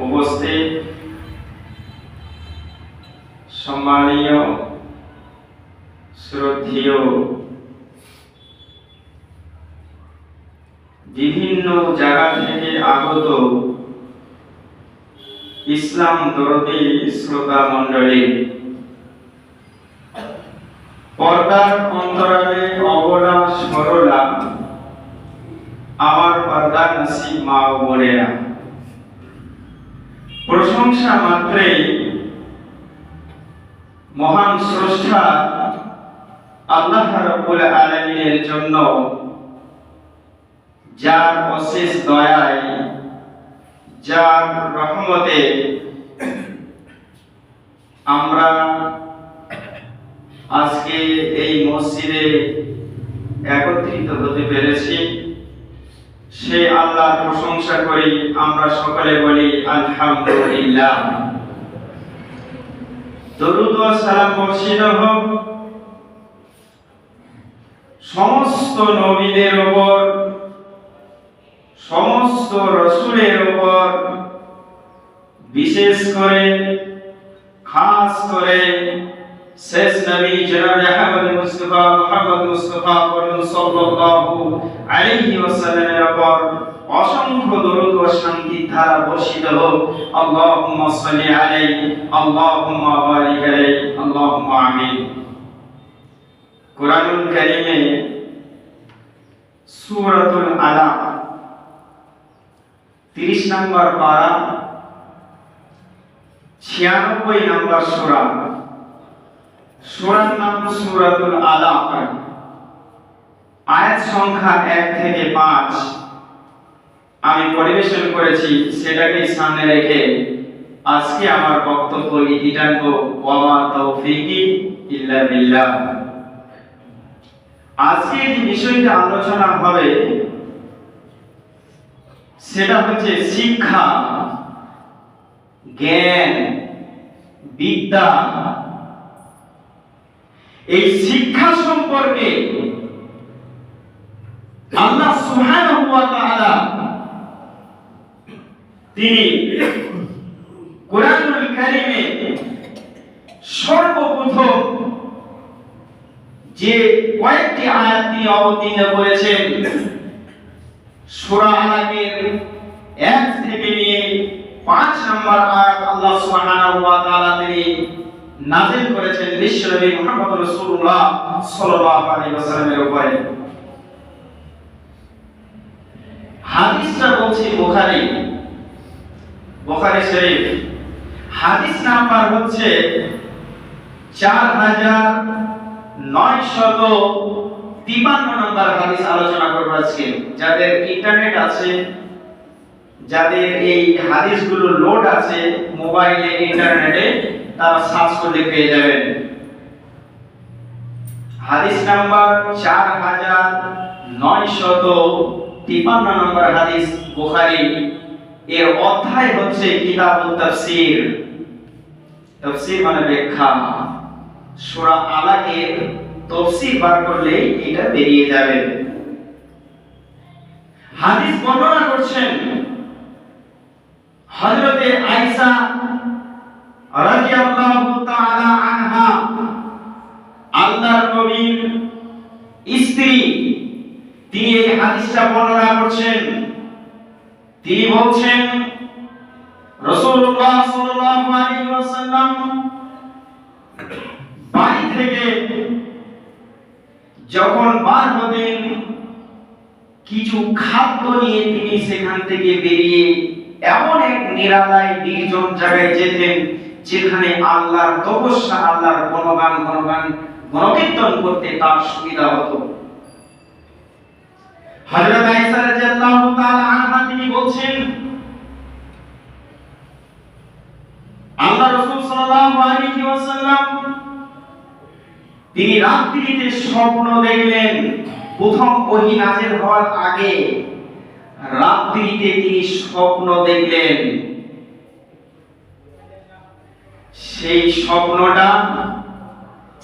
উপস্থিত সম্মানীয় শ্রদ্ধেয় বিভিন্ন জায়গা থেকে আগত ইসলাম দরদী শ্রোতা মণ্ডলী, পর্দার অন্তরালে অবলা সরলা আমার পর্দা নসিব মা ও বোনেরা, প্রশংসা মাত্রেই মহান স্রষ্টা আল্লাহ রাব্বুল আলামিনের জন্য, যার অশেষ দয়ায়, যার রহমতে আমরা আজকে এই মসজিদে একত্রিত হতে পেরেছি। সে আল্লাহর প্রশংসা করি, আমরা সকলে বলি আলহামদুলিল্লাহ। দরুদ ও সালাম বর্ষিত হোক সমস্ত নবীদের উপর, সমস্ত রাসূলের উপর, বিশেষ করে খাস করে শেষ নবী জনাব আহমদ মুস্তাফা সাল্লাল্লাহু আলাইহি ওয়াসাল্লামের উপর অসংখ্য দরুদ ও শান্তির ধারা বর্ষিত হোক। আল্লাহুম্মা সাল্লি আলাইহি, আল্লাহুম্মা বারিক আলাইহি, আল্লাহুম্মা আমিন। কুরআনুল কারীমে সূরাতুল আলাক 30 নম্বর পারা 96 নম্বর সূরা, সূরার নাম সূরাতুল আলাক, আয়াত সংখ্যা 1 থেকে 5 আমি পরিবেশন করেছি। সেটাকে সামনে রেখে আজকে আমার বক্তব্য ইতি টানবো, ওয়া মা তাওফীকি ইল্লা বিল্লাহ। আজকে যে বিষয়টা আলোচনা হবে সেটা হচ্ছে শিক্ষা, জ্ঞান, বিদ্যা। এই শিক্ষা সম্পর্কে আল্লাহ সুবহানাহু ওয়া তাআলা তিনি কুরআনুল কারীমে সর্বপ্রথম যে কয়েকটি আয়াত তিনি অবতীর্ণ করেছেন, সূরা আলাকের 1 থেকে নিয়ে 5 নম্বর আয়াত আল্লাহ সুবহানাহু ওয়া তাআলা তিনি নাযিল করেছেন বিশ্বনবী মুহাম্মদ রাসূলুল্লাহ সাল্লাল্লাহু আলাইহি ওয়াসাল্লামের উপরে। হাদিসটা বলছি বুখারী শরীফ, হাদিস নাম্বার হচ্ছে 4953 নম্বর হাদিস আলোচনা করব আজকে। যাদের ইন্টারনেট আছে, যাদের এই হাদিসগুলো লোড আছে মোবাইলে, ইন্টারনেটে, তারা সার্চ করলে পেয়ে যাবেন। হাদিস নাম্বার 4953 নম্বর হাদিস বুখারী, এর অধ্যায় হচ্ছে কিতাবুত তাফসীর। তাফসীর মানে ব্যাখ্যা। সূরা আলাকের তাফসীর বার করলে এটা বেরিয়ে যাবে। হাদিস বর্ণনা করছেন হযরতে আয়েশা রাদিয়াল্লাহু তাআলা আনহা, আল্লাহর নবীর স্ত্রী, তিনি এই হাদিসটা বর্ণনা করছেন। তিনি বলছেন রাসূলুল্লাহ সাল্লাল্লাহু আলাইহি ওয়াসাল্লাম বাড়ি থেকে যখন বার হতেন, কিছু খাদ্য নিয়ে তিনি সেখান থেকে বেরিয়ে এমন এক নিরালায় নির্জন জায়গায় যেতেন যেখানে আল্লাহর তপস্যা, আল্লাহর গণকীর্তন করতে তার সুবিধা হতো। হযরত আয়েশা রাদিয়াল্লাহু তাআলা আনহা তিনি বলছেন, আল্লাহ রাসূল সাল্লাল্লাহু আলাইহি ওয়াসাল্লাম তিনি রাত্রিতে স্বপ্ন দেখলেন। প্রথম ওহী নাযিল হওয়ার আগে রাত্রিতে তিনি স্বপ্ন দেখলেন। সেই স্বপ্নটা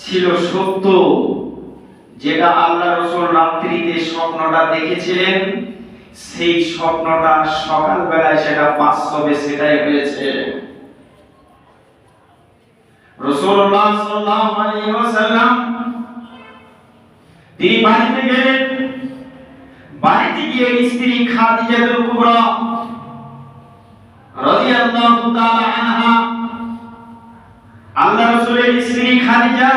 ছিল সত্য, যেটা আল্লাহ রাসূল রাত্রিতে স্বপ্নটা দেখেছিলেন, সেই স্বপ্নটা সকালবেলায় সেটা বাস্তবে সেটাই হয়েছে। রাসূলুল্লাহ সাল্লাল্লাহু আলাইহি ওয়াসাল্লাম তিনি বাড়িতে গেলেন। বাড়িতে গিয়ে স্ত্রী খাদিজাতুল কুবরা রাদিয়াল্লাহু তাআলা আনহা, আল্লাহ রাসূলের স্ত্রী খাদিজা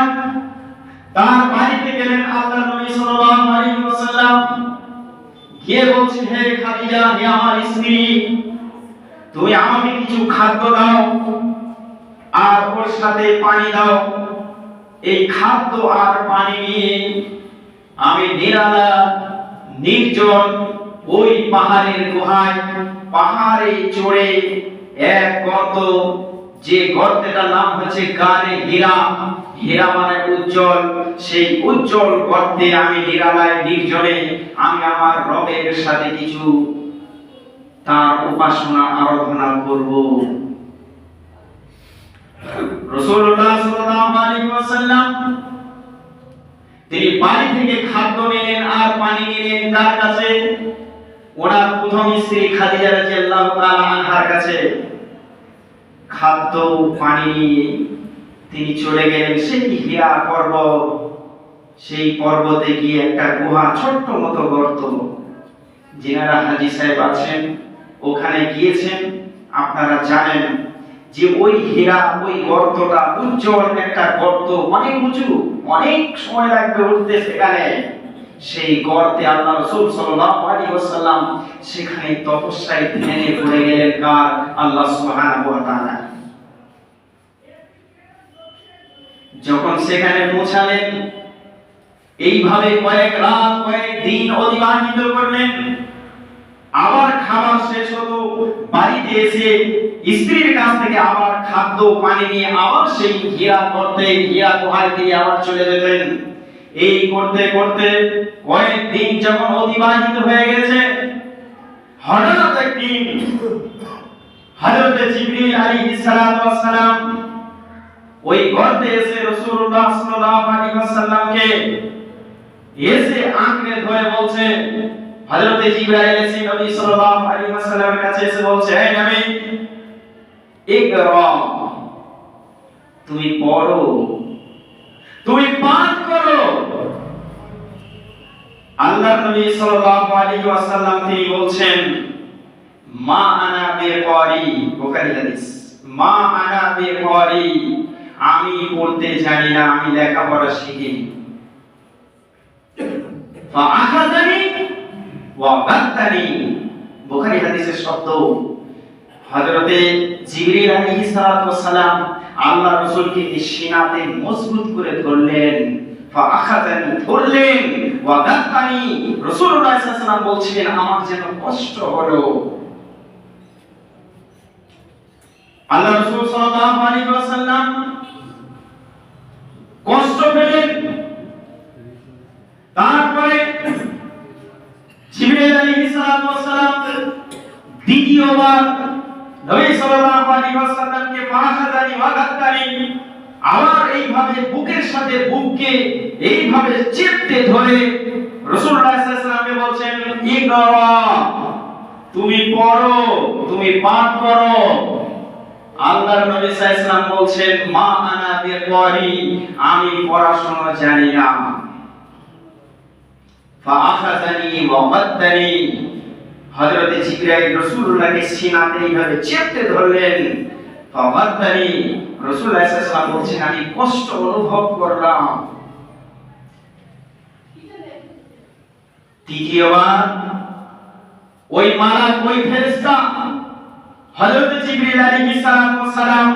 তার বাড়িতে গেলেন। আল্লাহ নবী সাল্লাল্লাহু আলাইহি ওয়াসাল্লাম গিয়ে বলছেন, হে খাদিজা, হে আমার স্ত্রী, তুমি আমাকে কিছু খাদ্য দাও আর ওর সাথে পানি দাও। এই খাদ্য আর পানি নিয়ে আমি নিরালা নির্জন ওই পাহাড়ের গুহায় পাহাড়ে চড়ে এক গর্ত, যে গর্তের নাম হচ্ছে গারে হীরা, হীরা মানে উজ্জ্বল, সেই উজ্জ্বল গর্তে আমি নিরালায় নির্জনে আমি আমার রবের সাথে কিছু তার উপাসনা আরাধনা করব। রাসূলুল্লাহ সাল্লাল্লাহু আলাইহি ওয়াসাল্লাম তিনি বাড়ি থেকে খাদ্য নিলেন আর পানি নিলেন তার কাছে, ওনার প্রথম স্ত্রী খাদিজা রাদিয়াল্লাহু তাআলা আনহার কাছে। খাদ্য পানি নিয়ে তিনি চলে গেলেন সেই হীরা পর্বত। সেই পর্বতে গিয়ে একটা গুহা, ছোট্ট মতো গর্ত, যিনারা হাজী সাহেব আছেন ওখানে গিয়েছেন আপনারা জানেন যে ওই হীরা, ওই গর্তটা উজ্জ্বল একটা গর্ত, অনেক উঁচু, অনেক সময় লাগবে উঠতে সেখানে। সেই গর্তে আল্লাহ রাসূল সাল্লাল্লাহু আলাইহি ওয়াসাল্লাম সেখানে তপস্যায় ধ্যানে পড়ে গেলেন। কার? আল্লাহ সুবহানাহু ওয়া তাআলা। যখন সেখানে পৌঁছালেন, এইভাবে কয়েক রাত কয়েক দিন অতিবাহিত করলেন। আবার খাবার শেষ হলো, বাড়িতে এসে স্ত্রীর কাছ থেকে আবার খাদ্য পানি নিয়ে আবার সেই হীরা গর্তে, হীরা গুহায় দিয়ে আবার চলে যেতেন। এই করতে করতে কয়েক দিন যখন অতিবাহিত হয়ে গেছে, হঠাৎ একদিন হযরত জিবরিল আলাইহিস সালাতু ওয়াস সালাম ওই গর্তে এসে রাসূলুল্লাহ সাল্লাল্লাহু আলাইহি ওয়াসাল্লামকে এসে আঁকড়ে ধরে বলছে, হযরত জিবরাইল এসে নবী সাল্লাল্লাহু আলাইহি ওয়াসাল্লামের কাছে এসে বলছে, হে নবী, ইকরা, তুমি পড়ো, তুমি পাঠ করো। আল্লাহর নবী সাল্লাল্লাহু আলাইহি ওয়াসাল্লাম তিনি বলছেন, মা আনা বিকারি, বুখারী হাদিস, মা আনা বিকারি, আমি পড়তে জানি না, আমি লেখাপড়া শিখিনি। ফাআখাযানি ওয়া বাত্তানি, বুখারী হাদিসের শব্দ। হযরতে জিবরিল আলাইহিস সালাতু ওয়াস সালাম আল্লাহ রাসূলকে সিনাতে মজবুত করে ধরলেন, ফাআখাযানি, ধরলেন, ওয়া বাত্তানি, রাসূলুল্লাহ সাল্লাল্লাহু আলাইহি ওয়াসাল্লাম বলছিলেন আমার যেন কষ্ট হলো। আল্লাহ রাসূল সাল্লাল্লাহু আলাইহি ওয়াসাল্লাম কষ্ট পেলেন। তারপরে জিবরিল আলাইহিস সালাতু ওয়াস সালাম দ্বিতীয়বার নবী সাল্লাল্লাহু আলাইহি ওয়াসাল্লামকে ফাআখাযানি ওয়া বাত্তানি, আবার এইভাবে বুকের সাথে বুককে এইভাবে চেপে ধরে রাসূলুল্লাহ সাল্লাল্লাহু আলাইহি ওয়াসাল্লামকে বলছেন, ইকরা, তুমি পড়ো, তুমি পাঠ করো। আল্লাহর নবী সাল্লাল্লাহু আলাইহি ওয়াসাল্লাম বলছেন, মা আনা বিকারি, আমি পড়াশোনা জানি না। ফাআখাযানি ওয়া বাত্তানি, হযরত জিবরাইল রাসূলুল্লাহকে সিনাতে এইভাবে চেপে ধরলেন। ফাবাত্তানি, রাসূলুল্লাহ সাল্লাল্লাহু আলাইহি ওয়াসাল্লাম বলছেন আমি কষ্ট অনুভব করলাম। তৃতীয়বার ওই মালাক, ওই ফেরেশতা হযরত জিবরিল আলাইহিস সালাতু ওয়াস সালাম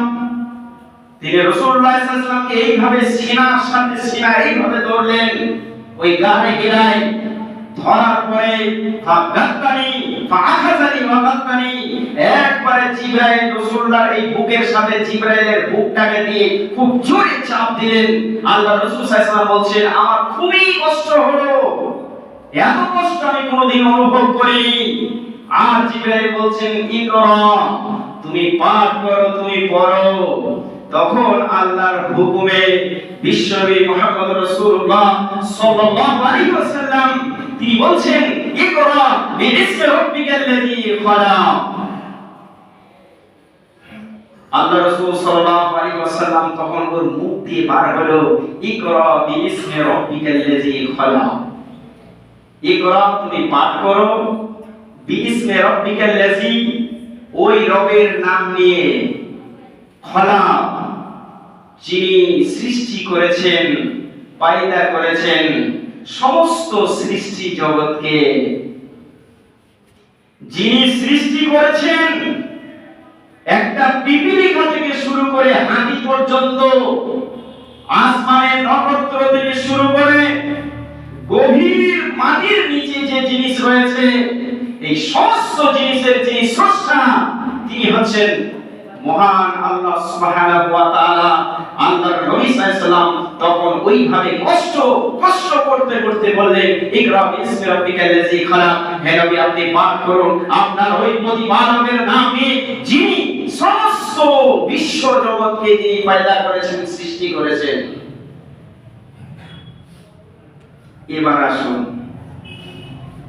তিনি রাসূলুল্লাহ সাল্লাল্লাহু আলাইহি ওয়াসাল্লামকে এইভাবে সিনার সাথে সিনা এইভাবে ধরলেন, ওই গায়ে গিরায় ধরার পরে ফাগাত্তানি ফাআখাযানি ওয়া বাত্তানি, একবারে জিবরাইল রাসূলুল্লাহর এই বুকের সাথে জিবরাইলের বুকটাকে দিয়ে খুব জোরে চাপ দিলেন। আল্লাহ রাসূল সাল্লাল্লাহু আলাইহি ওয়াসাল্লাম বলছেন আমার খুবই কষ্ট হলো, এত কষ্ট আমি কোনোদিন অনুভব করিনি। আর জিবরাইল বলছেন, ইকরা, তুমি পাঠ করো, তুমি পড়ো। তখন আল্লাহর হুকুমে বিশ্বনবী মুহাম্মদ রাসূলুল্লাহ সাল্লাল্লাহু আলাইহি ওয়াসাল্লাম তিনি বলছেন, ইকরা বিইসমি الذي خلق আল্লাহ রাসূল সাল্লাল্লাহু আলাইহি ওয়াসাল্লাম তখন ওর মুখ দিয়ে বার হলো ইকরা বিইসমি রাব্বিকাল্লাযী খালাক। ইকরা, তুমি পাঠ করো, বিইসমি রাব্বিকাল্লাযী, ওই রবের নাম নিয়ে, খালাক, যিনি সৃষ্টি করেছেন, পয়দা করেছেন সমস্ত সৃষ্টি জগৎকে। যিনি সৃষ্টি করেছেন একটা পিপীলিকা থেকে শুরু করে হাতি পর্যন্ত, আসমানের নক্ষত্র থেকে শুরু করে গভীর মাটির নিচে যে জিনিস রয়েছে, এই সমস্ত জিনিসের যিনি স্রষ্টা তিনি হচ্ছেন মহান আল্লাহ সুবহানাহু ওয়া তাআলা। আল্লাহর নবী সাল্লাল্লাহু আলাইহি ওয়াসাল্লাম তখন ওইভাবে কষ্ট করতে করতে বললেন ইকরা বিসমি রাব্বিকাল্লাযী খালাক, হে নবী আপনি পাঠ করুন আপনার ওই প্রতিপালকের নামে যিনি সমস্ত বিশ্ব জগৎকে যিনি পয়দা করেছেন, সৃষ্টি করেছেন। এবার আসুন,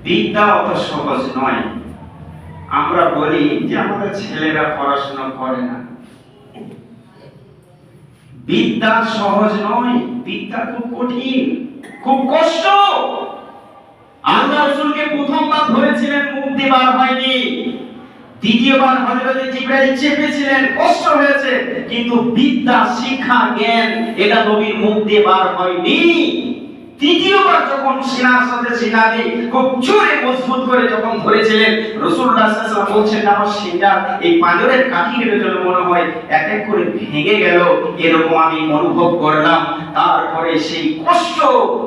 বিদ্যা অত সহজ নয়। আমরা বলি যে আমাদের ছেলেরা পড়াশোনা করে না, বিদ্যা সহজ নয়, বিদ্যা খুব কঠিন, খুব কষ্ট। আল্লাহ রাসূলকে প্রথমবার ধরেছিলেন, মুখ দিয়ে বার হয়নি। দ্বিতীয়বার হযরত জিবরাইল চেপেছিলেন, কষ্ট হয়েছে, কিন্তু বিদ্যা শিক্ষা জ্ঞান এটা নবীর মুখ দিয়ে বার হয়নি। তৃতীয়বার যখন সিনার সাথে সিনা দিয়ে খুব জোরে মজবুত করে যখন ধরেছিলেন, রাসূলুল্লাহ সাল্লাল্লাহু আলাইহি ওয়াসাল্লাম বলছেন আমার সিনা এই পাঁজরের কাঠিগুলো যেন মনে হয় এক এক করে ভেঙে গেল, এরকম আমি অনুভব করলাম। তারপরে সেই কষ্ট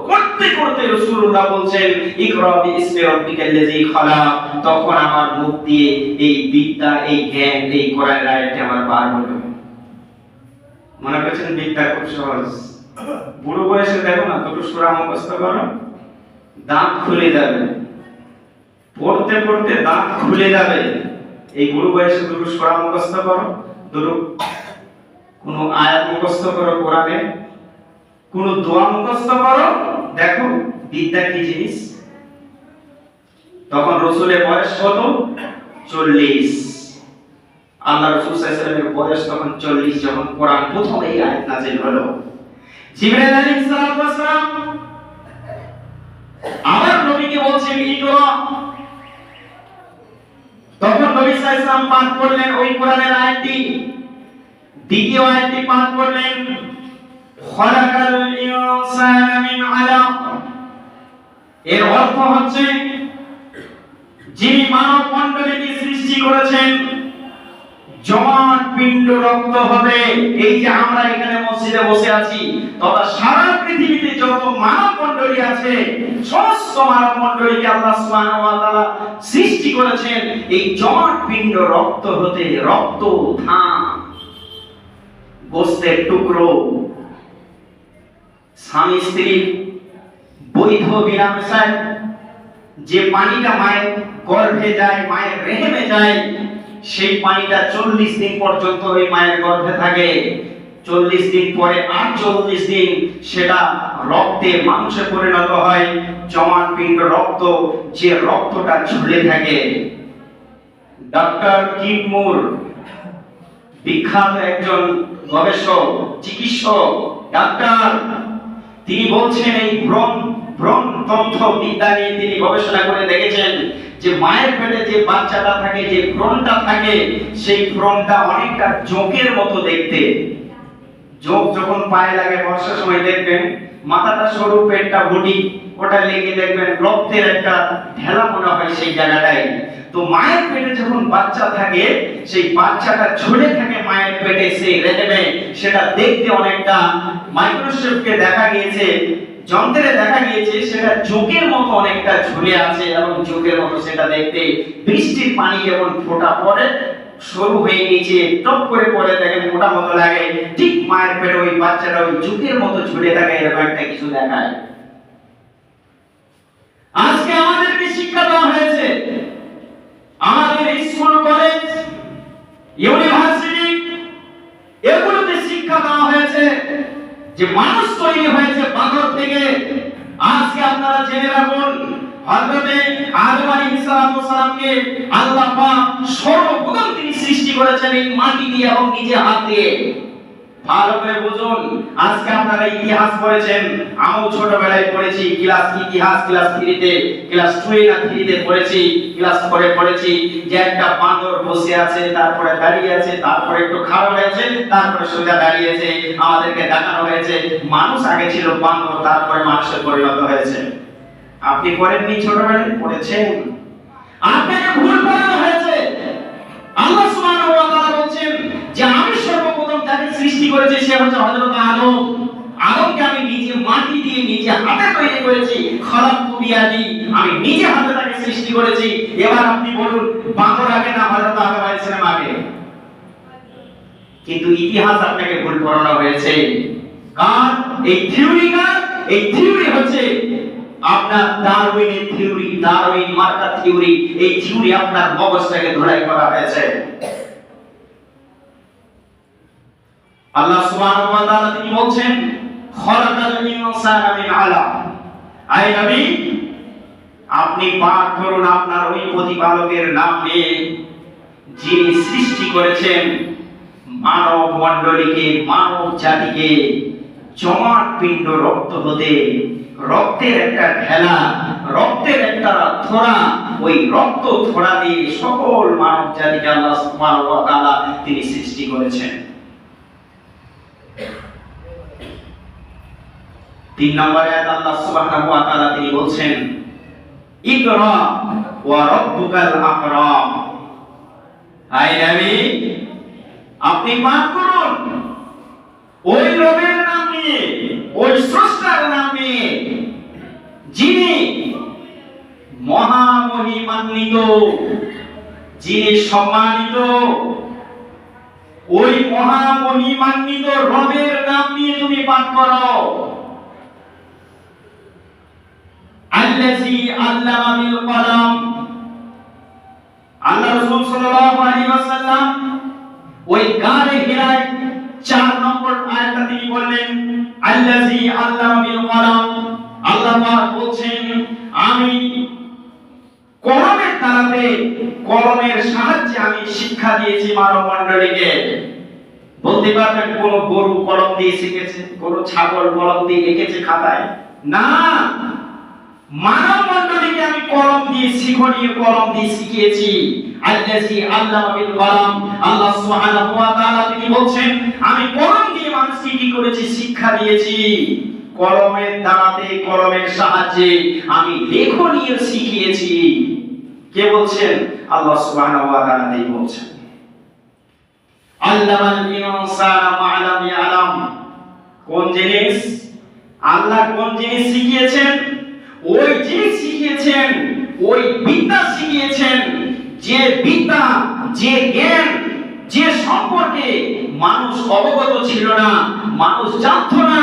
করতে করতে রাসূলুল্লাহ বলছেন ইকরা বিইসমি রাব্বিকাল্লাযী খালাক, তখন আমার মুখ দিয়ে এই বিদ্যা, এই জ্ঞান, এই কোরআনের আয়াতটি আমার বার হলো। মনে করছেন বিদ্যা খুব সহজ? বুড়ো বয়সে দেখো না, দুটো সূরা মুখস্থ করো, দাঁত খুলে যাবে, পড়তে পড়তে দাঁত খুলে যাবে। এই বুড়ো বয়সে দুটো সূরা মুখস্থ করো, দুটো কোন আয়াত মুখস্থ করো কোরআনে, কোন দোয়া মুখস্থ করো, দেখো বিদ্যা কি জিনিস। তখন রাসূলের বয়স কত? 40। আল্লাহ রাসূল সাল্লাল্লাহু আলাইহি ওয়াসাল্লামের বয়স তখন 40 যখন কোরআন প্রথম এই আয়াত নাযিল হলো। জিবরাইল আলাইহিস সালাম আমার নবীকে বলছেন ইকরা, তখন নবী সাল্লাল্লাহু আলাইহি ওয়াসাল্লাম পাঠ করলেন ওই কোরআনের আয়াতটি। দ্বিতীয় আয়াতটি পাঠ করলেন খালাকাল ইনসানা মিন আলাক। এর অর্থ হচ্ছে যিনি মানব মণ্ডলীকে সৃষ্টি করেছেন জমাট পিণ্ড রক্ত হবে। এই যে আমরা এখানে মসজিদে বসে আছি, তথা সারা পৃথিবীতে যত মানব মণ্ডলী আছে, সমস্ত মানব মণ্ডলীকে আল্লাহ সুবহানাহু ওয়া তাআলা সৃষ্টি করেছেন এই জমাট পিণ্ড রক্ত হতে। রক্ত, ঘাম, গোশতের টুকরো, স্বামী স্ত্রী বৈধ মিলামেশায় যে পানিটা মায়ের গর্ভে যায়, মায়ের রেহেমে যায়, সেই পানিটা 40 দিন পর্যন্ত ওই মায়ের গর্ভে থাকে। 40 দিন পরে 48 দিন সেটা রক্তে, মাংসে পরিণত হয়। জমাট পিণ্ড রক্ত, যে রক্তটা ঝুলে থাকে। ডক্টর কিট মুর, বিখ্যাত একজন গবেষক, চিকিৎসক, ডাক্তার, তিনি বলছেন এই ভ্রূণ তথ্য বিদ্যা নিয়ে তিনি গবেষণা করে দেখেছেন যে মায়ের পেটে যে বাচ্চাটা থাকে, যে ভ্রূণটা থাকে, সেই ভ্রূণটা অনেকটা জোঁকের মতো দেখতে। জোঁক যখন পায়ে লাগে বর্ষার সময় দেখবেন মাথাটা সরু, পেটটা বডি, ওটা লেগে দেখবেন রক্তের একটা ঢেলা মনে হয় সেই জায়গাটায়। তো মায়ের পেটে যখন বাচ্চা থাকে, সেই বাচ্চাটা ঝুলে থাকে মায়ের পেটে, সেই রেহেমে, সেটা দেখতে অনেকটা মাইক্রোস্কোপে দেখা গিয়েছে, যন্ত্রে দেখা গিয়েছে সেটা জোকের মতো অনেকটা ঝুলে আছে, এবং জোকের মতো সেটা দেখতে। বৃষ্টির পানি যেমন ফোঁটা পড়ে সরু হয়ে নিচে টপ করে পড়ে, দেখেন মোটা মতো লাগে, ঠিক মায়ের পেটে ওই বাচ্চাটা ওই জোকের মতো ঝুলে থাকে, এরকম একটা কিছু দেখায়। আজকে আমাদেরকে শিক্ষা দেওয়া হয়েছে, আমাদের স্কুল, কলেজ, ইউনিভার্সিটি, এগুলোতে শিক্ষা দেওয়া হয়েছে যে মানুষ তৈরি হয়েছে পাথর থেকে। আজকে আপনারা জেনে রাখুন, হযরতে আদম আলাইহিস সালামকে আল্লাহ করেছেন এই মাটি দিয়ে এবং নিজে হাত দিয়ে। ভালো করে বুঝুন, আজকে আপনারা ইতিহাস পড়েছেন, আমিও ছোটবেলায় পড়েছি, ইতিহাস ক্লাস 3 তে, ক্লাস 2 না 3 তে পড়েছি, ক্লাস 4 এ পড়েছি যে একটা বাঁদর বসে আছে, তারপরে দাঁড়িয়ে আছে, তারপরে একটু খাড়া হয়েছে, তারপরে সোজা দাঁড়িয়েছে। আমাদেরকে দেখানো হয়েছে মানুষ আগে ছিল বাঁদর, তারপরে মানুষে পরিণত হয়েছে। আপনি পড়েননি? ছোটবেলায় পড়েছেন? আপনাকে ভুল পড়ানো হয়েছে। আল্লাহ সুবহানাহু ওয়া তাআলা বলেন যে আমি সর্বপ্রথম যাকে সৃষ্টি করেছি সে হচ্ছে হযরত আদম। আদমকে আমি নিজে মাটি দিয়ে নিজে হাতে তৈরি করেছি, খলাকতু বিয়াদি, আমি নিজে হাতে তাকে সৃষ্টি করেছি। এবার আপনি বলুন বাঁদর আগে না হযরত আদম আলাইহিস সালাম আগে? কিন্তু ইতিহাস আপনাকে ভুল পড়ানো হয়েছে। কার এই থিওরি? কার এই থিওরি? হচ্ছে আপনার ডারউইনের থিওরি, ডারউইন মার্কার থিওরি। এই থিওরি আপনার মগজটাকে ধোলাই করা হয়েছে। আল্লাহ সুবহানাহু ওয়া তাআলা তিনি বলছেন খলাকাল ইনসানা মিন আলাক। আয় নবী, আপনি পাঠ করুন আপনার ওই প্রতিপালকের নাম নিয়ে যিনি সৃষ্টি করেছেন মানব মণ্ডলীকে, মানব জাতিকে জমাট পিণ্ড রক্ত হতে, রক্তের একটা ঢেলা, রক্তের একটা থোড়া, ওই রক্ত থোড়া দিয়ে সকল মানব জাতিকে আল্লাহ সুবহানাহু ওয়া তাআলা তিনি সৃষ্টি করেছেন। 3 নম্বরে আল্লাহ সুবহানাহু ওয়া তাআলা তিনি বলছেন ইকরা ওয়া রাব্বুকাল আকরাম। আয় নবী, আপনি পাঠ করুন ওই রবের নাম নিয়ে, ওই স্রষ্টার নাম নিয়ে যিনি মহামহিমান্বিত, যিনি সম্মানিত। ওই মহামহিমান্বিত রবের নাম নিয়ে তুমি পাঠ করো। আল্লাযী আল্লামা বিল কলম। আল্লাহ রাসূল সাল্লাল্লাহু আলাইহি ওয়াসাল্লাম ওই গারে হিরায় 4 নম্বর আয়াতটা তিনি বললেন আল্লাযী আল্লামা বিল কলম। আল্লাহ পাক বলছেন আমি কলমের দ্বারাতে, কলমের সাহায্যে আমি শিক্ষা দিয়েছি মানব মণ্ডলীকে। বলতে পারবেন কোন গরু কলম দিয়ে শিখেছে, কোন ছাগল কলম দিয়ে লিখেছে খাতায়? না, মানব মণ্ডলীকে আমি কলম দিয়ে, শিখনীয় কলম দিয়ে শিখিয়েছি। আল্লাযী আল্লামা বিল কলম। আল্লাহ সুবহানাহু ওয়া তাআলা তিনি বলছেন আমি কলম দিয়ে মানুষকে কি করেছি? শিক্ষা দিয়েছি। কলমের দ্বারাতে, কলমের সাহায্যে আমি লেখনীয় শিখিয়েছি। কে বলছেন? আল্লাহ সুবহানাহু ওয়া তাআলা তিনি বলছেন আল্লামাল ইনসানা মা লাম ইয়ালাম। কোন জিনিস? আল্লাহ কোন জিনিস শিখিয়েছেন? ওই জিনিস শিখিয়েছেন, ওই বিদ্যা শিখিয়েছেন, যে বিদ্যা, যে জ্ঞান, যে সম্পর্কে মানুষ অবগত ছিল না, মানুষ জানতো না,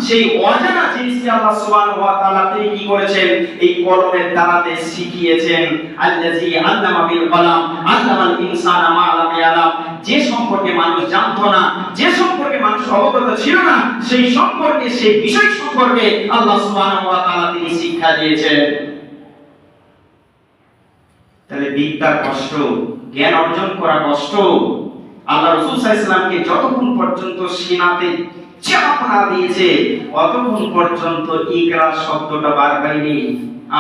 সেই অজানা জিনিসকে আল্লাহ সুবহানাহু ওয়া তাআলা তিনি কি করেছেন? এই কলমের দ্বারাতে শিখিয়েছেন। আল্লাযী আল্লামা বিল কলম আল্লামাল ইনসানা মা লাম ইয়ালাম। যে সম্পর্কে মানুষ জানতো না, যে সম্পর্কে মানুষ অবগত ছিল না, সেই সম্পর্কে, সেই বিষয় সম্পর্কে আল্লাহ সুবহানাহু ওয়া তাআলা তিনি শিক্ষা দিয়েছেন। তাহলে বিদ্যা কষ্ট, জ্ঞান অর্জন করা কষ্ট। আল্লাহ রাসূল সাল্লাল্লাহু আলাইহি ওয়াসাল্লামকে যতক্ষণ পর্যন্ত সিনাতে চাপ না দিয়েছে ততক্ষণ পর্যন্ত ইকরা শব্দটা বার হয়নি।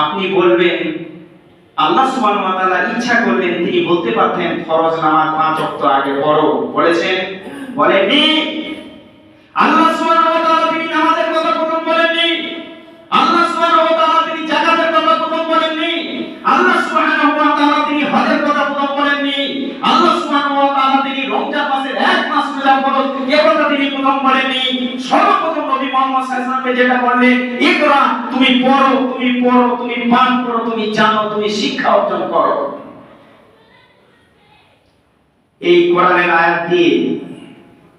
আপনি বলবেন আল্লাহ সুবহানাহু ওয়া তাআলা ইচ্ছা করলেন তিনি বলতে পারতেন ফরজ নামাজ 5 ওয়াক্ত আগে পড়ো, বলেছেন? বলেননি। আল্লাহ সুবহানাহু ওয়া তাআলা তিনি নামাজের কথা প্রথম বলেননি। আল্লাহ সুবহানাহু ওয়া তাআলা তিনি যাকাতের কথা প্রথম বলেননি। আল্লাহ সুবহানাহু ওয়া তাআলা তিনি হজের কথা প্রথম বলেননি। আল্লাহ সুবহানাহু ওয়া তাআলা তিনি রমজান মাসের 1 মাস রোজা ফরজ এই কথা তিনি প্রথম বলেননি। সর্বপ্রথম নবী মুহাম্মদ সাল্লাল্লাহু আলাইহি ওয়াসাল্লামকে যেটা বললেন ইকরা, তুমি পড়ো, তুমি পড়ো, তুমি পাঠ করো, তুমি জানো, তুমি শিক্ষা অর্জন করো। এই কোরআনের আয়াত দিয়ে,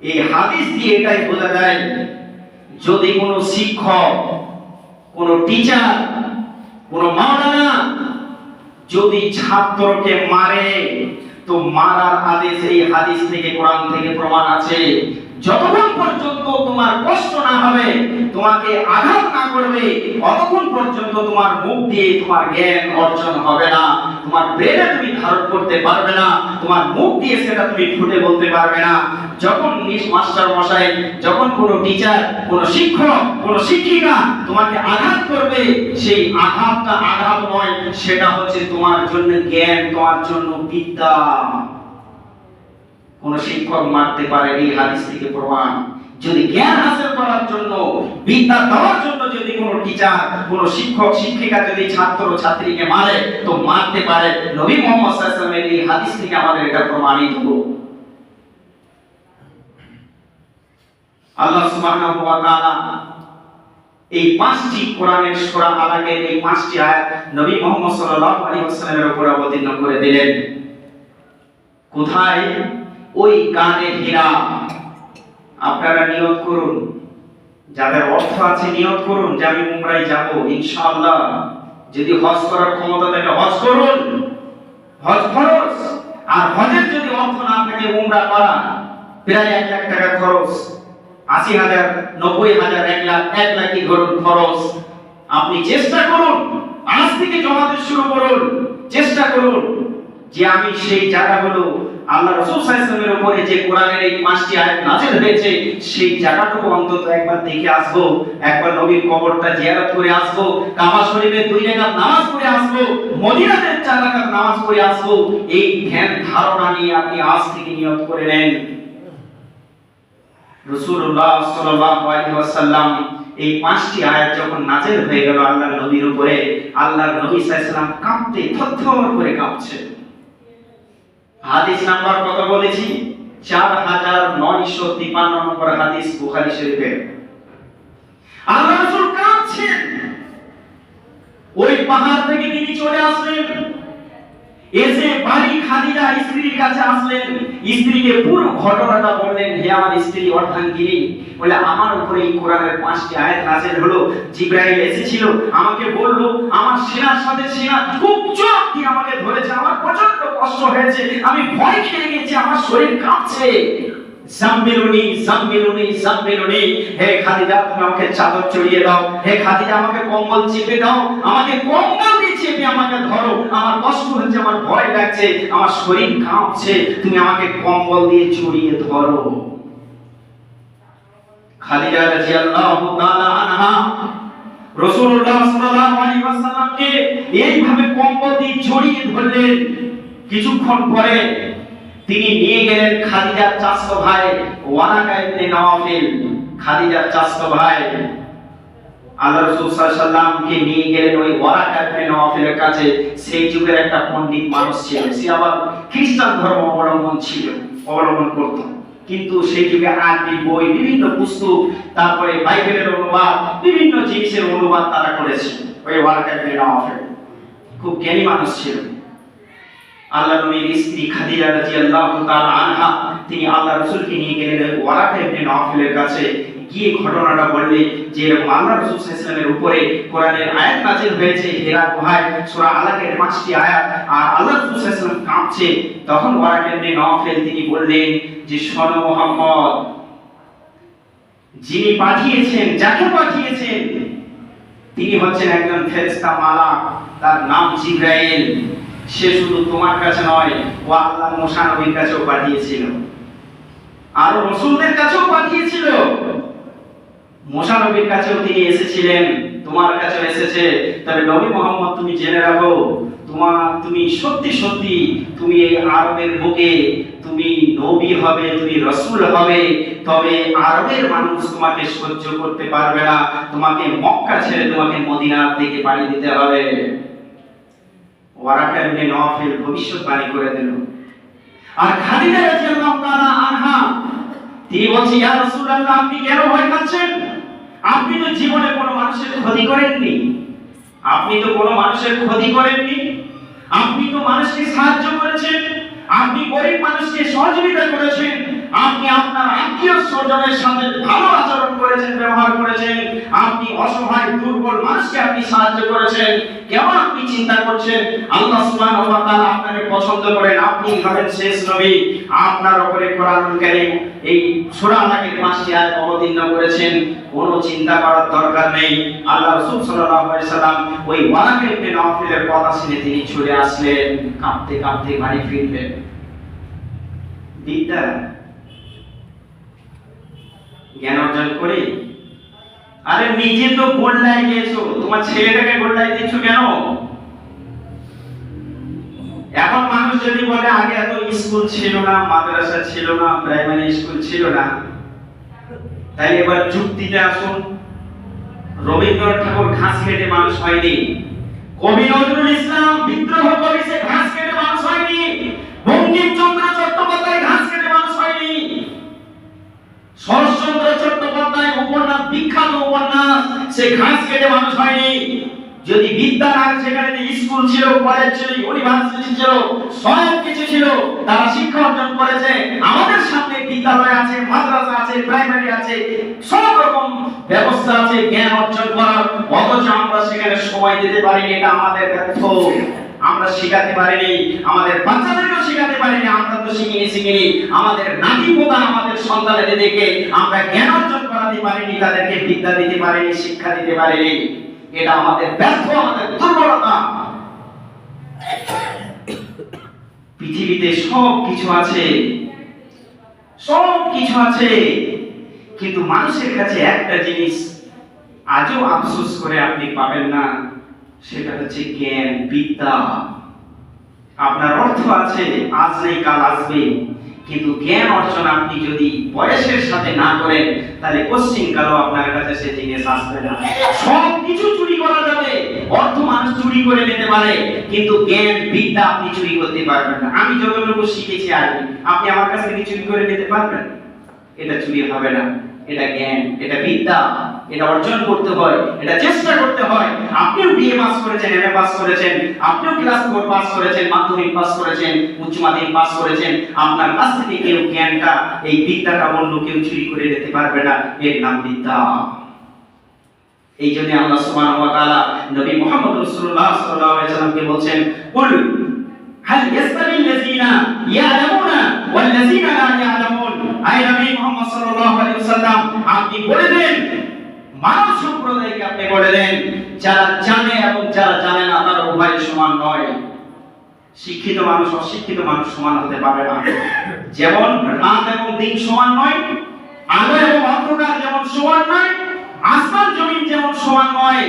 এই হাদিস দিয়ে এটাই বোঝা যায় যদি কোনো শিক্ষক, কোনো টিচার, কোনো মাওলানা যদি ছাত্রকে মারে তো মারার আদেশ এই হাদিস থেকে, কোরআন থেকে প্রমাণ আছে। যতক্ষণ পর্যন্ত তোমার কষ্ট না হবে, তোমাকে আঘাত না করবে, ততক্ষণ পর্যন্ত তোমার মুখ দিয়ে তোমার জ্ঞান অর্জন হবে না, তোমার ব্রেনে তুমি ধারণ করতে পারবে না, তোমার মুখ দিয়ে সেটা তুমি ফুটে বলতে পারবে না। যখন মাস্টার মশাই, যখন কোনো টিচার, কোনো শিক্ষক, কোনো শিক্ষিকা তোমাকে আঘাত করবে, সেই আঘাতটা আঘাত নয়, সেটা হচ্ছে তোমার জন্য জ্ঞান, তোমার জন্য বিদ্যা। কোন শিক্ষক মারতে পারে এই হাদিস থেকে প্রমাণ। যদি জ্ঞান হাসিল করার জন্য, বিদ্যা দেওয়ার জন্য যদি কোন টিচার, কোন শিক্ষক, শিক্ষিকা যদি ছাত্র ছাত্রীকে মারে, তো মারতে পারে। নবী মুহাম্মদ সাল্লাল্লাহু আলাইহি ওয়াসাল্লামের এই হাদিস থেকে আমাদের এটা প্রমাণিত। আল্লাহ সুবহানাহু ওয়া তাআলা এই পাঁচটি কোরআনের সূরা আলাকের এই পাঁচটি আয়াত নবী মুহাম্মদ সাল্লাল্লাহু আলাইহি ওয়াসাল্লামের উপর অবতীর্ণ করে দিলেন। কোথায়? ওই কানে হীরা। আপনারা নিয়ত করুন, যাদের অর্থ আছে নিয়ত করুন যে আমি উমরায় যাব ইনশাআল্লাহ। যদি হজ করার ক্ষমতা থাকে হজ করুন, হজ ফরজ। আর হজের যদি অর্থ না থাকে উমরা করা প্রায় 1 লাখ টাকা খরচ, 80,000, 90,000, 1 লাখ, 1 লাখই ধরুন খরচ। আপনি চেষ্টা করুন, আজ থেকে জমাতে শুরু করুন, চেষ্টা করুন যে আমি সেই জায়গাগুলো আল্লাহ রাসূল সাল্লাল্লাহু আলাইহি ওয়াসাল্লামের উপরে যে কোরআনের এই 5টি আয়াত নাযিল হয়েছে, সেই জায়গাটুকু অন্তত একবার দেখে আসবো, একবার নবীর কবরটা জিয়ারত করে আসবো, কাবা শরীফে 2 রাকাত নামাজ পড়ে আসবো, মদিনাতে 4 রাকাত নামাজ পড়ে আসবো। এই ধ্যান ধারণা নিয়ে আপনি আজ থেকে নিয়ত করে নেন। রাসূলুল্লাহ সাল্লাল্লাহু আলাইহি ওয়াসাল্লাম এই 5টি আয়াত যখন নাযিল হয়ে গেল আল্লাহর নবীর উপরে, আল্লাহর নবী সাল্লাল্লাহু আলাইহি ওয়াসাল্লাম কাঁপতে, থরথর করে কাঁপছে। হাদিস নাম্বার কত বলেছি? 4953 নম্বর হাদিস বুখারী শরীফে। আল্লাহ রাসূল কাঁপছেন। ওই পাহাড় থেকে তিনি চলে আসলেন, এসে বাড়ি খাদিজা স্ত্রীর কাছে আসলেন, স্ত্রীকে পুরো ঘটনাটা বললেন। হে আমার স্ত্রী অর্ধাঙ্গিনী, বলে আমার উপরে এই কোরআনের 5টি আয়াত নাযিল হলো, জিবরাইল এসেছিল, আমাকে বলল, আমার সিনার সাথে সিনা খুব জোর দিয়ে আমাকে ধরেছে, আমার প্রচন্ড কষ্ট হয়েছে, আমি ভয় খেয়ে গেছি, আমার শরীর কাঁপছে। জাম্মিলুনি জাম্মিলুনি জাম্মিলুনি, হে খাদিজা তুমি আমাকে চাদর চড়িয়ে দাও, হে খাদিজা আমাকে কম্বল চেপে দাও, আমাকে কম্বল দিয়ে চেপে আমাকে ধরো, আমার কষ্ট হচ্ছে, আমার ভয় লাগছে, আমার শরীর কাঁপছে, তুমি আমাকে কম্বল দিয়ে জড়িয়ে ধরো। খাদিজা রাদিয়াল্লাহু তাআলা আনহা রাসূলুল্লাহ সাল্লাল্লাহু আলাইহি ওয়াসাল্লামকে এইভাবে কম্বল দিয়ে জড়িয়ে ধরলেন। কিছুক্ষণ পরে তিনি নিয়ে গেলেন খাদিজার চাচাতো ভাই ওয়ারাকা ইবনে নওফল। খাদিজার চাচাতো ভাই আল্লাহ রাসূল সাল্লাল্লাহু আলাইহি ওয়াসাল্লামকে নিয়ে গেলেন ওই ওয়ারাকা ইবনে নওফলের কাছে। সেই যুগের একটা পণ্ডিত মানুষ ছিল, সে আবার খ্রিস্টান ধর্ম অবলম্বন করত, কিন্তু সেই যুগে আরবি বই, বিভিন্ন পুস্তক, তারপরে বাইবেলের অনুবাদ, বিভিন্ন জিনিসের অনুবাদ তারা করেছে। ওই ওয়ারাকা ইবনে নওফল খুব জ্ঞানী মানুষ ছিল। আল্লাহ নবীর স্ত্রী খাদিজা রাদিয়াল্লাহু তাআলা আনহা তিনি আল্লাহ রাসূলকে নিয়ে গেলেন ওয়ারাকা ইবনে নওফলের কাছে। গিয়ে ঘটনাটা বললেন যে এরকম আল্লাহ রাসূল সাল্লাল্লাহু আলাইহি ওয়াসাল্লামের উপরে কোরআনের আয়াত নাযিল হয়েছে, হিরা গুহায় সূরা আলাকের 5টি আয়াত, আর আল্লাহ রাসূল সাল্লাল্লাহু আলাইহি ওয়াসাল্লাম কাঁপছে। তখন ওয়ারাকা ইবনে নওফল তিনি বললেন যে শোনো মুহাম্মদ, যিনি পাঠিয়েছেন, যাকে পাঠিয়েছেন, তিনি হচ্ছেন একজন ফেরেশতা মালাক, তার নাম জিবরাইল। সে শুধু তোমার কাছে নয়, ও আল্লাহ মুসা নবীর কাছেও পাঠিয়েছিল, আর রাসূলদের কাছেও পাঠিয়েছিল। মুসা নবীর কাছেও তিনি এসেছিলেন, তোমার কাছেও এসেছে। তবে নবী মুহাম্মদ তুমি জেনে রাখো, তুমি সত্যি সত্যি তুমি এই আরবের বুকে তুমি নবী হবে, তুমি রাসূল হবে, তবে আরবের মানুষ তোমাকে সহ্য করতে পারবে না, তোমাকে মক্কা ছেড়ে তোমাকে মদিনার দিকে পাড়ি দিতে হবে। ওয়ারাকা ইবনে নওফল ভবিষ্যৎবাণী করে দিল। আর খাদিজা রাদিয়াল্লাহু তাআলা আনহা তিনি বলছেন, ইয়া রাসূলুল্লাহ আপনি কেন ভয় পাচ্ছেন? আপনি তো জীবনে কোনো মানুষের ক্ষতি করেননি, আপনি তো কোনো মানুষের ক্ষতি করেননি, আপনি তো মানুষকে সাহায্য করেছেন, আপনি গরিব মানুষকে সহযোগিতা করেছেন, আপনি আপনার আত্মীয় স্বজনের সাথে ভালো আচরণ করেছেন, ব্যবহার করেছেন, আপনি অসহায় দুর্বল মানুষকে আপনি সাহায্য করেছেন, কেমন আপনি চিন্তা করছেন আল্লাহ সুবহানাহু ওয়া তাআলা আপনাকে পছন্দ করেন, আপনি হবেন শেষ নবী, আপনার উপরে কোরআনুল কারীম এই সূরা আলাকের 5টি আয়াত অবতীর্ণ করেছেন, কোনো চিন্তা করার দরকার নেই। আল্লাহ রাসূল সাল্লাল্লাহু আলাইহি সাল্লাম ওই ওয়ারাকা ইবনে নওফলের কথা শুনে তিনি ছুটে আসলেন, কাঁপতে কাঁপতে বাড়ি ফিরলেন। বিদ্যা জ্ঞান অর্জন করে, আরে নিজে তো গোল্লায় গিয়েছো, তোমার ছেলেটাকে গোল্লায় দিচ্ছ কেন? এখন মানুষ যদি বলে আগে এত স্কুল ছিল না, মাদ্রাসা ছিল না, প্রাইমারি স্কুল ছিল না, তাই এবার যুক্তিতে আসুন। রবীন্দ্রনাথ ঠাকুর ঘাস কেটে মানুষ হয়নি, কবি নজরুল ইসলাম বিদ্রোহ করেছে ঘাস কেটে মানুষ হয়নি, বঙ্কিমচন্দ্র চট্টোপাধ্যায় ঘাস কেটে মানুষ হয়নি, শরৎচন্দ্র চট্টোপাধ্যায় উপন্যাস, বিখ্যাত উপন্যাস, সে ঘাস কেটে মানুষ হয়নি। যদি বিদ্যার আর সেখানে স্কুল ছিল, কলেজ ছিল, ইউনিভার্সিটি ছিল, সব কিছু ছিল, তারা শিক্ষা অর্জন করেছে। আমাদের সামনে বিদ্যালয় আছে, মাদ্রাসা আছে, প্রাইমারি আছে, সব রকম ব্যবস্থা আছে জ্ঞান অর্জন করার, অথচ আমরা সেখানে সময় দিতে পারিনি। এটা আমাদের ব্যর্থ, আমরা শিখাতে পারিনি, আমাদের বাচ্চাদেরকেও শিখাতে পারিনি। আমরা তো শিখিনি আমাদের নাতি পোতা, আমাদের সন্তানদেরকে আমরা জ্ঞান অর্জন করাতে পারিনি, তাদেরকে বিদ্যা দিতে পারিনি, শিক্ষা দিতে পারিনি। এটা আমাদের ব্যর্থ, আমাদের দুর্বলতা। পৃথিবীতে সব কিছু আছে, সব কিছু আছে, কিন্তু মানুষের কাছে একটা জিনিস আজও আফসোস করে আপনি পাবেন না, সেটা হচ্ছে জ্ঞান, বিদ্যা। আপনার অর্থ আছে, আজ নেই কাল আসবে, কিন্তু জ্ঞান অর্জন আপনি যদি বয়সের সাথে না করেন, তাহলে কোশ্চিনকালও আপনার কাছে সে জিনিস আসবে না। সব কিছু চুরি করা যাবে, অর্থ মানুষ চুরি করে নিতে পারে, কিন্তু জ্ঞান, বিদ্যা আপনি চুরি করতে পারবেন না। আমি যতটুকু শিখেছি আগে, আপনি আমার কাছ থেকে চুরি করে নিতে পারবেন? এটা চুরি হবে না। এটা জ্ঞান, এটা বিদ্যা, এটা অর্জন করতে হয়, এটা চেষ্টা করতে হয়। আপনিও বিএ পাস করেছেন, এমএ পাস করেছেন, আপনিও ক্লাস 4 পাস করেছেন, মাধ্যমিক পাস করেছেন, উচ্চ মাধ্যমিক পাস করেছেন, আপনার কাছ থেকে কেউ জ্ঞানটা, এই বিদ্যাটা অন্য কেউ চুরি করে নিতে পারবে না। এর নাম বিদ্যা। এই জন্য আল্লাহ সুবহানাহু ওয়া তাআলা নবী মুহাম্মদ রাসূলুল্লাহ সাল্লাল্লাহু আলাইহি ওয়াসাল্লামকে বলছেন, কুল হাল ইয়াসতাবিল লাযিনা ইয়ালামুনা ওয়াল লাযিনা লা ইয়ালামুন। আয় নবী মুহাম্মদ সাল্লাল্লাহু আলাইহি ওয়াসাল্লাম, আপনি বলে দেন, মানব সম্প্রদায়কে আপনি বলে দেন, যারা জানে এবং যারা জানে না তারা উভয় সমান নয়। শিক্ষিত মানুষ অশিক্ষিত মানুষ সমান হতে পারে না। যেমন রাত এবং দিন সমান নয়, আলো এবং অন্ধকার যেমন সমান নয়, আসমান জমিন যেমন সমান নয়,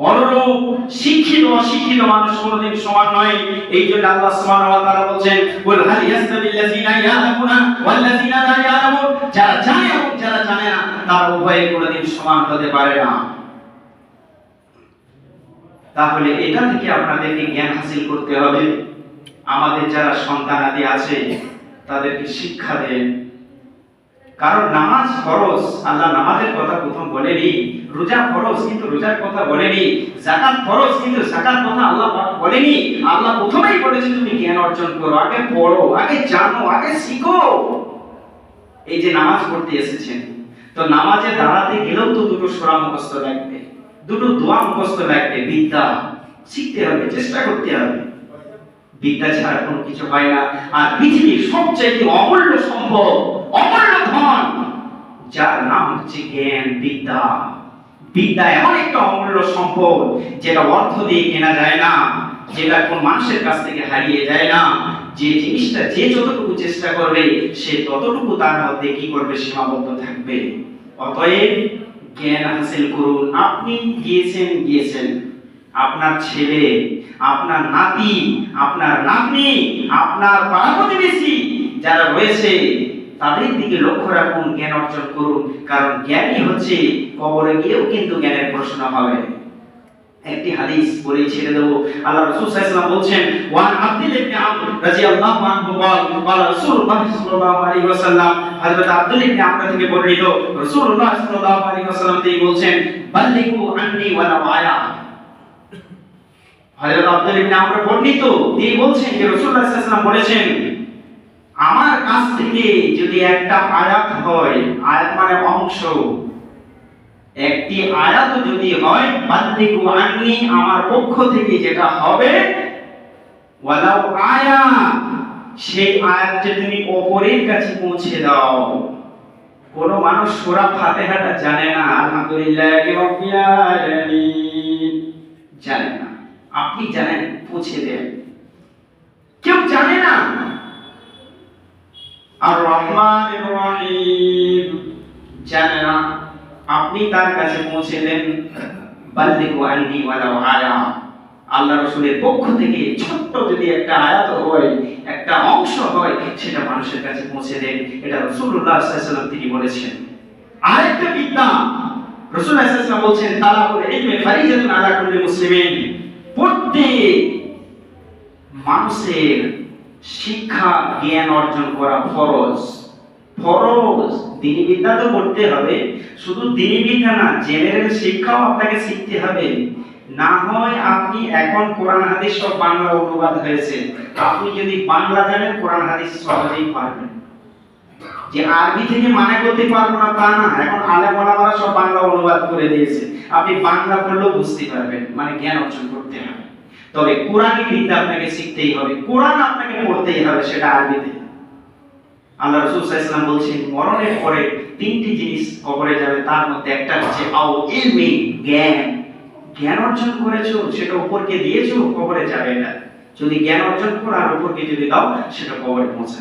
অলৌকিক শিক্ষিত অশিক্ষিত মানুষ কোনদিন সমান নয়। এই জন্য আল্লাহ সুবহানাহু ওয়া তাআলা বলেন, কুল হাল ইয়াসতাবিল লাযিনা ইয়ালামুনা ওয়াল লাযিনা লা ইয়ালামুন। যারা জানে এবং যারা জানে না তারা উভয়ে কোনদিন সমান হতে পারে না। তাহলে এটা থেকে আপনাদেরকে জ্ঞান হাসিল করতে হবে। আমাদের যারা সন্তানাদি আছে তাদেরকে শিক্ষা দেন, কারণ নামাজ ফরজ, আল্লাহ নামাজের কথা প্রথম বলেনি। রোজা ফরজ, কিন্তু রোজার কথা বলেনি। যাকাত ফরজ, কিন্তু যাকাত কথা আল্লাহ পাক বলেনি। আল্লাহ প্রথমেই বলেছে তুমি জ্ঞান অর্জন করো, আগে পড়ো, আগে জানো, আগে শিখো। এই যে নামাজ পড়তে এসেছেন, তো নামাজে দাঁড়াতে গেলেও তো দুটো সূরা মুখস্থ লাগবে, দুটো দোয়া মুখস্থ লাগবে। বিদ্যা শিখতে হবে, চেষ্টা করতে হবে। বিদ্যা ছাড়া কোনো কিছু হয় না। আর পৃথিবীর সবচেয়ে অমূল্য সম্পদ, অমূল্য ধন, যার নাম হচ্ছে জ্ঞান, বিদ্যা। বিদ্যা এমন একটা অমূল্য সম্পদ যেটা অর্থ দিয়ে কেনা যায় না, যেটা কোন মানুষের কাছ থেকে হারিয়ে যায় না। যে জিনিসটা যে যতটুকু চেষ্টা করবে সে ততটুকু তার মধ্যে কি করবে, সীমাবদ্ধ থাকবে। অতএব জ্ঞান হাসিল করুন। আপনি গিয়েছেন, আপনার ছেলে, আপনার নাতি, আপনার নাতনি, আপনার পাড়া প্রতিবেশী যারা রয়েছে তাদের দিকে লক্ষ্য রাখুন, জ্ঞান অর্জন করুন। কারণ জ্ঞানই হচ্ছে, কবরে গিয়েও কিন্তু জ্ঞানের প্রশ্ন হবে। একটি হাদিস বলে ছেড়ে দেব। আল্লাহ রাসূল সাল্লাল্লাহু আলাইহি ওয়াসাল্লাম বলছেন, ওয়ান আব্দুল ইবনে আমর রাদিয়াল্লাহু আনহু বলেন, রাসূলুল্লাহ সাল্লাল্লাহু আলাইহি ওয়াসাল্লাম, হযরত আব্দুল ইবনে আমর থেকে বর্ণিত, রাসূলুল্লাহ সাল্লাল্লাহু আলাইহি ওয়াসাল্লাম তিনি বলছেন, বাল্লিগু আন্নি ওয়ালাউ আয়া। হযরত আব্দুল ইবনে আমর বর্ণিত, তিনি বলছেন যে রাসূলুল্লাহ সাল্লাল্লাহু আলাইহি ওয়াসাল্লাম বলেছেন, আমার কাছ থেকে যদি একটা আয়াত হয়, আয়াত মানে অংশ, একটি আয়াত যদি হয়, বাল্লিগু আন্নি, আমার পক্ষ থেকে যেটা হবে, ওয়ালাউ আয়া, সেই আয়াতটা তুমি অপরের কাছে পৌঁছে দাও। কোন মানুষ সূরা ফাতিহাটা জানে না, আলহামদুলিল্লাহি রাব্বিল আলামিন জানে না, আপনি জানেন, পৌঁছে দেন। কেউ জানে না আর রহমানির রহিম জানে না, আপনি তার কাছে পৌঁছে দেন। বাল্লিগু আন্নি ওয়ালাউ আয়া, আল্লাহ রাসূলের পক্ষ থেকে ছোট্ট যদি একটা আয়াত হয়, একটা অংশ হয়, সেটা মানুষের কাছে পৌঁছে দেন। এটা রাসূলুল্লাহ সাল্লাল্লাহু আলাইহি ওয়াসাল্লাম তিনি বলেছেন। আরেকটা বিদ্যা রাসূলুল্লাহ সাল্লাল্লাহু আলাইহি ওয়াসাল্লাম বলেছেন, তালাবুল ইলমি ফারিজাতুন আলা কুল্লি মুসলিমিন, প্রত্যেক মানুষের শিক্ষা জ্ঞান অর্জন করা ফরজ। ফরজ, দ্বীনি বিদ্যা তো পড়তে হবে, শুধু দ্বীনি বিদ্যা না, জেনারেল শিক্ষাও আপনাকে শিখতে হবে। না হয় আপনি এখন কোরআন হাদিস সব বাংলা অনুবাদ হয়েছে, আপনি যদি বাংলা জানেন কোরআন হাদিস সহজেই পারবেন। যে আরবি থেকে মানে করতে পারবো না তা না, এখন আলেম ওলামারা সব বাংলা অনুবাদ করে দিয়েছে, আপনি বাংলা পড়লেও বুঝতে পারবেন, মানে জ্ঞান অর্জন করতে হবে। তবে কোরআনি বিদ্যা আপনাকে শিখতেই হবে, কোরআন আপনাকে পড়তেই হবে, সেটা আরবিতে। আল্লাহ রাসূল সাল্লাল্লাহু আলাইহি ওয়াসাল্লাম বলছেন, মরণের পরে তিনটি জিনিস কবরে যাবে, তার মধ্যে একটা হচ্ছে আও ইলমি, জ্ঞান। জ্ঞান অর্জন করেছো, সেটা উপরকে দিয়েছো, কবরে যাবে। এটা যদি জ্ঞান অর্জন করো আর উপরকে যদি দাও, সেটা কবরে পৌঁছাবে।